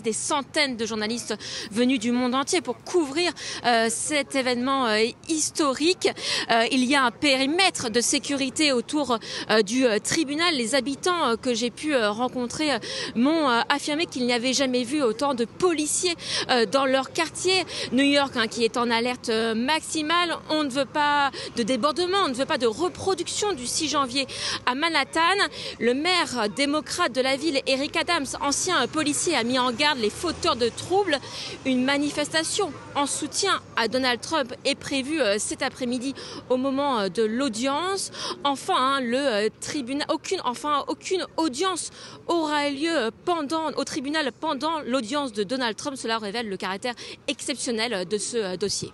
des centaines de journalistes venus du monde entier pour couvrir cet événement historique. Il y a un périmètre de sécurité autour du tribunal. Les habitants que j'ai pu rencontrer m'ont affirmé qu'ils n'y avaient jamais vu autant de policiers dans leur quartier. New York qui est en alerte maximale. On ne veut pas de débordement, on ne veut pas de reproduction du 6 janvier à Manhattan. Le maire démocrate de la ville, Eric Adams, ancien policier, a mis en garde les fauteurs de troubles. Une manifestation en soutien à Donald Trump est prévue cet après-midi au moment de l'audience. Enfin, aucune audience aura lieu au tribunal pendant l'audience de Donald Trump. Cela révèle le caractère exceptionnel de ce dossier.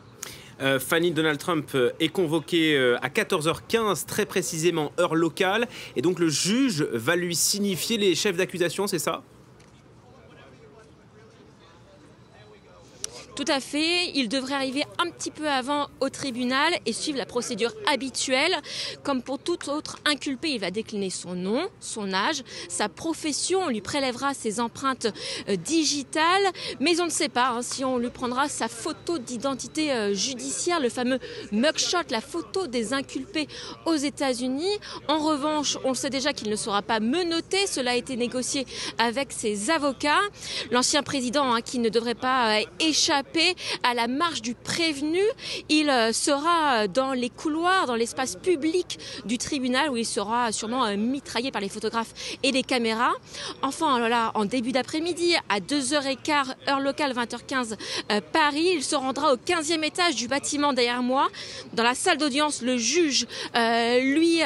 Fanny, Donald Trump est convoqué à 14h15, très précisément heure locale. Et donc le juge va lui signifier les chefs d'accusation, c'est ça ? Tout à fait. Il devrait arriver un petit peu avant au tribunal et suivre la procédure habituelle. Comme pour tout autre inculpé, il va décliner son nom, son âge, sa profession. On lui prélèvera ses empreintes digitales. Mais on ne sait pas si on lui prendra sa photo d'identité judiciaire, le fameux mugshot, la photo des inculpés aux États-Unis. En revanche, on le sait déjà qu'il ne sera pas menotté. Cela a été négocié avec ses avocats. L'ancien président qui ne devrait pas échapper à la marche du prévenu. Il sera dans les couloirs, dans l'espace public du tribunal où il sera sûrement mitraillé par les photographes et les caméras. Enfin, en début d'après-midi, à 2h15, heure locale, 20h15, Paris, il se rendra au 15e étage du bâtiment derrière moi. Dans la salle d'audience, le juge lui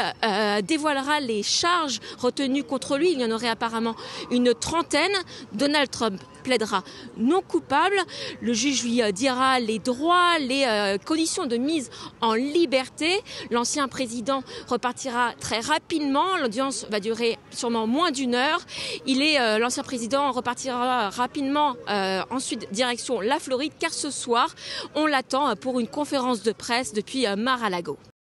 dévoilera les charges retenues contre lui. Il y en aurait apparemment une trentaine. Donald Trump plaidera non coupable. Le juge lui dira les droits, les conditions de mise en liberté. L'ancien président repartira très rapidement. L'audience va durer sûrement moins d'1 heure. L'ancien président repartira rapidement ensuite direction la Floride, car ce soir, on l'attend pour une conférence de presse depuis Mar-a-Lago.